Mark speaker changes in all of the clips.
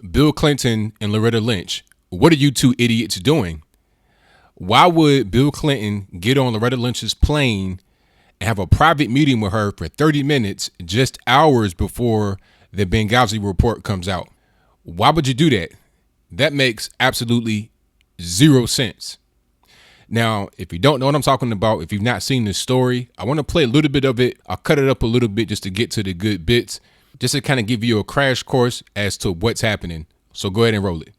Speaker 1: Bill Clinton and Loretta Lynch, what are you two idiots doing? Why would Bill Clinton get on Loretta Lynch's plane and have a private meeting with her for 30 minutes just hours before the Benghazi report comes out? Why would you do that? That makes absolutely zero sense. Now, if you don't know what I'm talking about, if you've not seen this story, I want to play a little bit of it. I'll cut it up a little bit just to get to the good bits, just to kind of give you a crash course as to what's happening. So go ahead and roll it.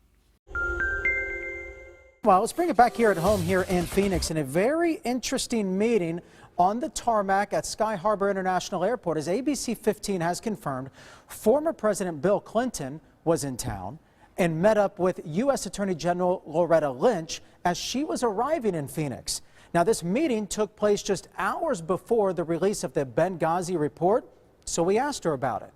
Speaker 2: Well, let's bring it back here at home here in Phoenix in a very interesting meeting on the tarmac at Sky Harbor International Airport. As ABC 15 has confirmed, former President Bill Clinton was in town and met up with U.S. Attorney General Loretta Lynch as she was arriving in Phoenix. Now, this meeting took place just hours before the release of the Benghazi report, so we asked her about it.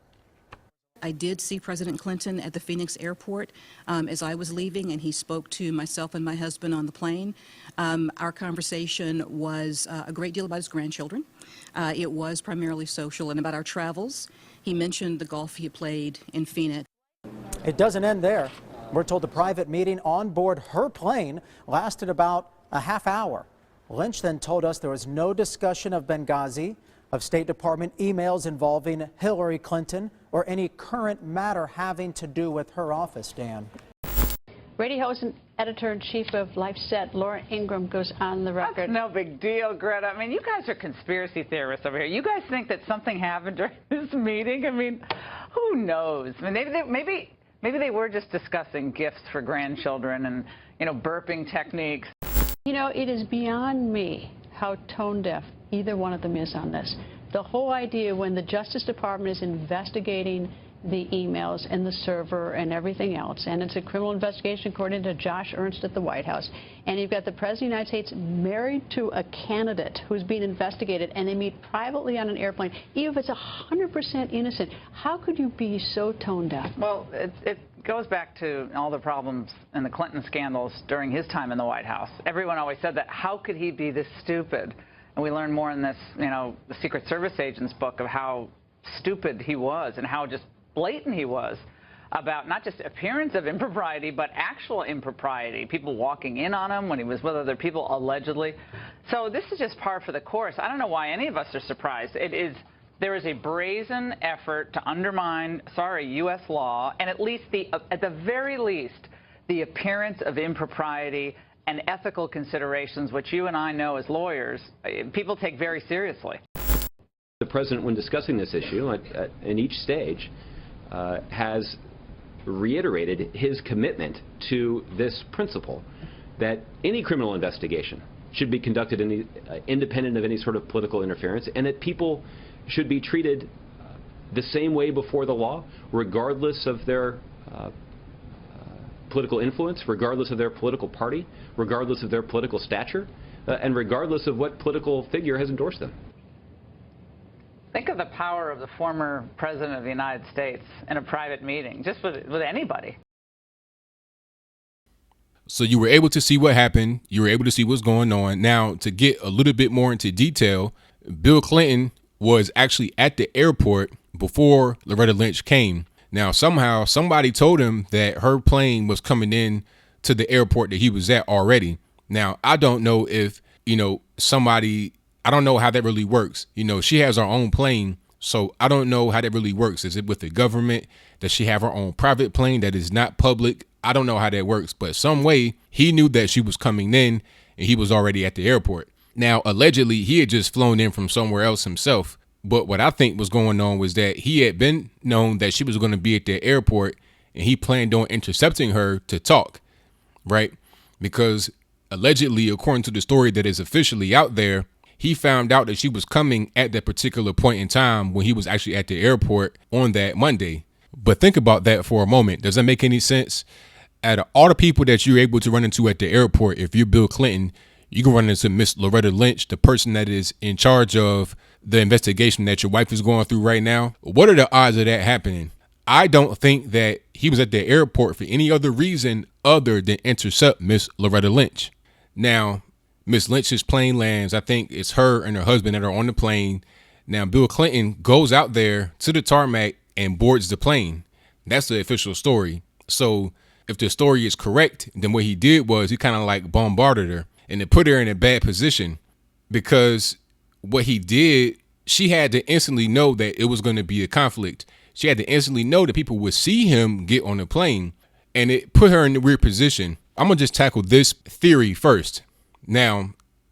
Speaker 3: I did see President Clinton at the Phoenix airport as I was leaving, and he spoke to myself and my husband on the plane. Our conversation was a great deal about his grandchildren. It was primarily social and about our travels. He mentioned the golf he had played in Phoenix.
Speaker 2: It doesn't end there. We're told the private meeting on board her plane lasted about a half hour. Lynch then told us there was no discussion of Benghazi, of State Department emails involving Hillary Clinton, or any current matter having to do with her office, Dan.
Speaker 4: Radio host and editor-in-chief of LifeSet, Laura Ingraham, goes on the record.
Speaker 5: That's no big deal, Greta. I mean, you guys are conspiracy theorists over here. You guys think that something happened during this meeting? I mean, who knows? I mean, maybe they were just discussing gifts for grandchildren and, burping techniques.
Speaker 4: It is beyond me how tone-deaf either one of them is on this. The whole idea when the Justice Department is investigating the emails and the server and everything else, and it's a criminal investigation according to Josh Ernst at the White House, and you've got the President of the United States married to a candidate who's being investigated, and they meet privately on an airplane, even if it's 100% innocent, how could you be so tone deaf?
Speaker 5: Well, it goes back to all the problems and the Clinton scandals during his time in the White House. Everyone always said that, how could he be this stupid? And we learn more in this, the Secret Service agent's book of how stupid he was and how just blatant he was about not just appearance of impropriety, but actual impropriety. People walking in on him when he was with other people, allegedly. So this is just par for the course. I don't know why any of us are surprised. There is a brazen effort to undermine, U.S. law, and at the very least, the appearance of impropriety and ethical considerations, which you and I know as lawyers, people take very seriously.
Speaker 6: The president, when discussing this issue in each stage, has reiterated his commitment to this principle that any criminal investigation should be conducted independent of any sort of political interference, and that people should be treated the same way before the law, regardless of their political influence, regardless of their political party, regardless of their political stature, and regardless of what political figure has endorsed them.
Speaker 5: Think of the power of the former president of the United States in a private meeting, just with anybody.
Speaker 1: So you were able to see what happened. You were able to see what's going on. Now, to get a little bit more into detail, Bill Clinton was actually at the airport before Loretta Lynch came. Now, somehow somebody told him that her plane was coming in to the airport that he was at already. Now, I don't know if, I don't know how that really works. She has her own plane, so I don't know how that really works. Is it with the government? Does she have her own private plane that is not public? I don't know how that works, but some way he knew that she was coming in and he was already at the airport. Now, allegedly, he had just flown in from somewhere else himself. But what I think was going on was that he had been known that she was going to be at the airport and he planned on intercepting her to talk, right? Because allegedly, according to the story that is officially out there, he found out that she was coming at that particular point in time when he was actually at the airport on that Monday. But think about that for a moment. Does that make any sense? Out of all the people that you're able to run into at the airport, if you're Bill Clinton, you can run into Miss Loretta Lynch, the person that is in charge of the investigation that your wife is going through right now. What are the odds of that happening? I don't think that he was at the airport for any other reason other than intercept Miss Loretta Lynch. Now, Miss Lynch's plane lands. I think it's her and her husband that are on the plane. Now, Bill Clinton goes out there to the tarmac and boards the plane. That's the official story. So if the story is correct, then what he did was he kind of like bombarded her and it put her in a bad position, because what he did, she had to instantly know that it was going to be a conflict. She had to instantly know that people would see him get on the plane, and it put her in a weird position. I'm going to just tackle this theory first. Now,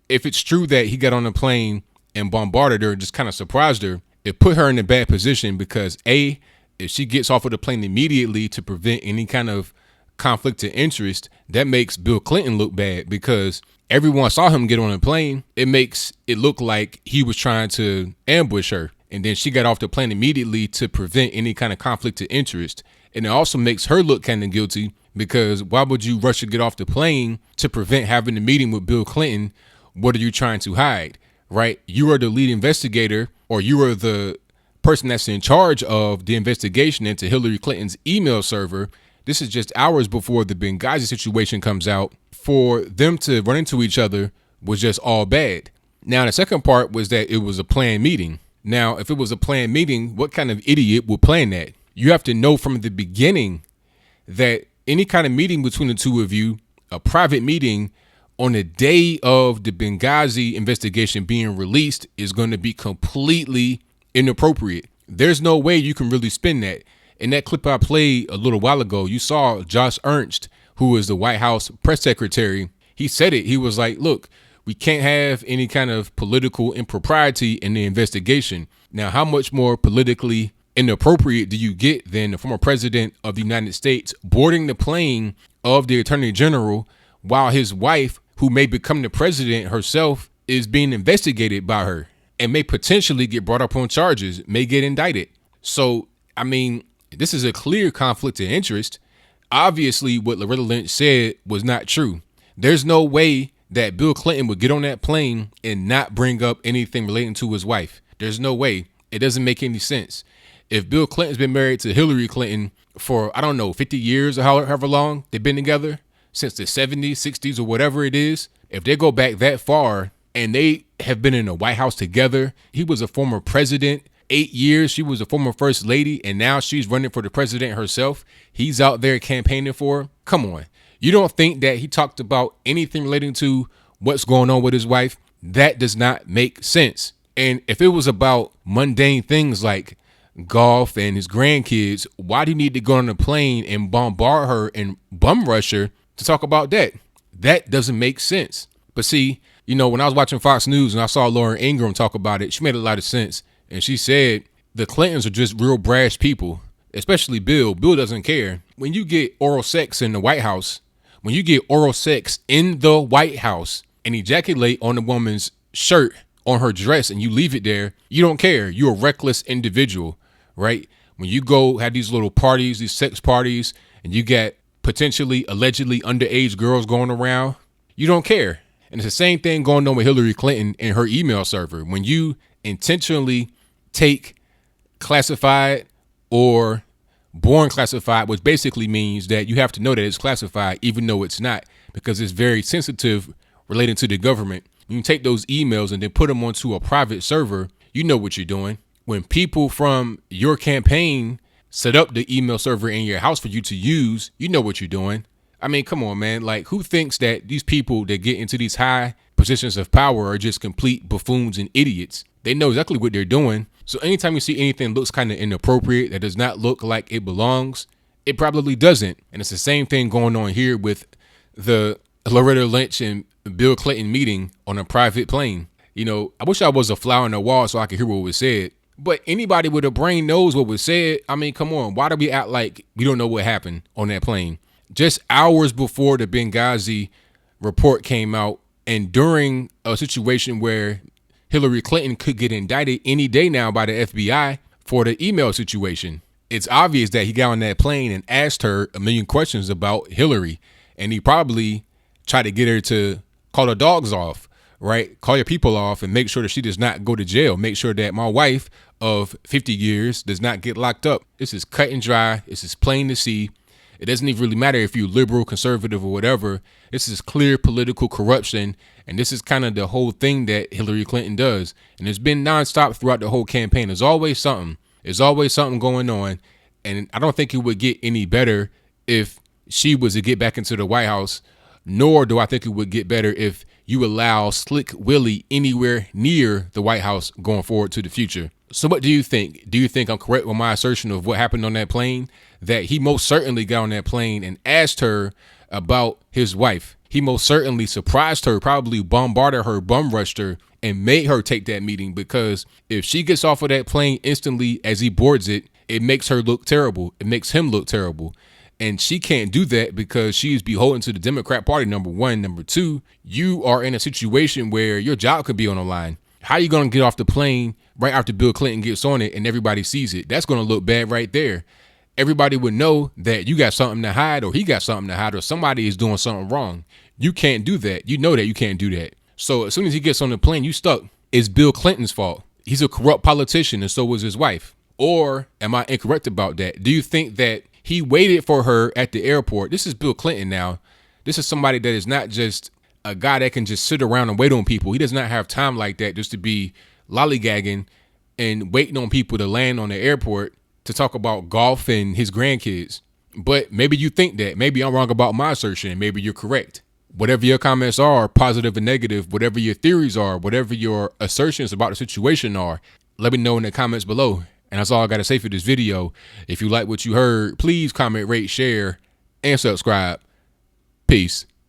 Speaker 1: if it's true that he got on the plane and bombarded her and just kind of surprised her, it put her in a bad position because A, if she gets off of the plane immediately to prevent any kind of conflict of interest, that makes Bill Clinton look bad, because everyone saw him get on a plane. It makes it look like he was trying to ambush her. And then she got off the plane immediately to prevent any kind of conflict of interest. And it also makes her look kind of guilty, because why would you rush to get off the plane to prevent having a meeting with Bill Clinton? What are you trying to hide, right? You are the lead investigator, or you are the person that's in charge of the investigation into Hillary Clinton's email server. This is just hours before the Benghazi situation comes out. For them to run into each other was just all bad. Now, the second part was that it was a planned meeting. Now, if it was a planned meeting, what kind of idiot would plan that? You have to know from the beginning that any kind of meeting between the two of you, a private meeting on the day of the Benghazi investigation being released, is going to be completely inappropriate. There's no way you can really spin that. In that clip I played a little while ago, you saw Josh Ernst, who is the White House press secretary. He said it. He was like, look, we can't have any kind of political impropriety in the investigation. Now, how much more politically inappropriate do you get than the former president of the United States boarding the plane of the attorney general while his wife, who may become the president herself, is being investigated by her and may potentially get brought up on charges, may get indicted? So, I mean, this is a clear conflict of interest. Obviously, what Loretta Lynch said was not true. There's no way that Bill Clinton would get on that plane and not bring up anything relating to his wife. There's no way. It doesn't make any sense. If Bill Clinton's been married to Hillary Clinton for, I don't know, 50 years or however long they've been together, since the 70s, 60s, or whatever it is, if they go back that far and they have been in the White House together, he was a former president, 8 years, she was a former first lady, and now she's running for the president herself. He's out there campaigning for her. Come on. You don't think that he talked about anything relating to what's going on with his wife? That does not make sense. And if it was about mundane things like golf and his grandkids, why do you need to go on a plane and bombard her and bum rush her to talk about that? That doesn't make sense. But see, you know, when I was watching Fox News and I saw Lauren Ingraham talk about it, she made a lot of sense. And she said the Clintons are just real brash people, especially Bill. Bill doesn't care. When you get oral sex in the White House, when you get oral sex in the White House and ejaculate on the woman's shirt, on her dress, and you leave it there, you don't care. You're a reckless individual, right? When you go have these little parties, these sex parties, and you get potentially, allegedly underage girls going around, you don't care. And it's the same thing going on with Hillary Clinton and her email server. When you intentionally take classified or born classified, which basically means that you have to know that it's classified, even though it's not, because it's very sensitive relating to the government. You can take those emails and then put them onto a private server. You know what you're doing. When people from your campaign set up the email server in your house for you to use, you know what you're doing. I mean, come on, man. Like, who thinks that these people that get into these high positions of power are just complete buffoons and idiots? They know exactly what they're doing. So anytime you see anything that looks kind of inappropriate, that does not look like it belongs, it probably doesn't. And it's the same thing going on here with the Loretta Lynch and Bill Clinton meeting on a private plane. You know, I wish I was a fly on the wall so I could hear what was said. But anybody with a brain knows what was said. I mean, come on. Why do we act like we don't know what happened on that plane? Just hours before the Benghazi report came out, and during a situation where Hillary Clinton could get indicted any day now by the FBI for the email situation, it's obvious that he got on that plane and asked her a million questions about Hillary. And he probably tried to get her to call the dogs off, right? Call your people off and make sure that she does not go to jail. Make sure that my wife of 50 years does not get locked up. This is cut and dry. This is plain to see. It doesn't even really matter if you're liberal, conservative, or whatever. This is clear political corruption. And this is kind of the whole thing that Hillary Clinton does. And it's been nonstop throughout the whole campaign. There's always something. There's always something going on. And I don't think it would get any better if she was to get back into the White House, nor do I think it would get better if you allow Slick Willie anywhere near the White House going forward to the future. So what do you think? Do you think I'm correct with my assertion of what happened on that plane? That he most certainly got on that plane and asked her about his wife. He most certainly surprised her, probably bombarded her, bum rushed her, and made her take that meeting, because if she gets off of that plane instantly as he boards it, it makes her look terrible. It makes him look terrible. And she can't do that because she is beholden to the Democrat Party, number one. Number two, you are in a situation where your job could be on the line. How are you going to get off the plane right after Bill Clinton gets on it and everybody sees it? That's going to look bad right there. Everybody would know that you got something to hide, or he got something to hide, or somebody is doing something wrong. You can't do that. You know that you can't do that. So as soon as he gets on the plane, you stuck. It's Bill Clinton's fault. He's a corrupt politician, and so was his wife. Or am I incorrect about that? Do you think that he waited for her at the airport? This is Bill Clinton now. This is somebody that is not just a guy that can just sit around and wait on people. He does not have time like that just to be lollygagging and waiting on people to land on the airport to talk about golf and his grandkids. But maybe you think that. Maybe I'm wrong about my assertion, and maybe you're correct. Whatever your comments are, positive and negative, whatever your theories are, whatever your assertions about the situation are, let me know in the comments below. And that's all I got to say for this video. If you like what you heard, please comment, rate, share, and subscribe. Peace.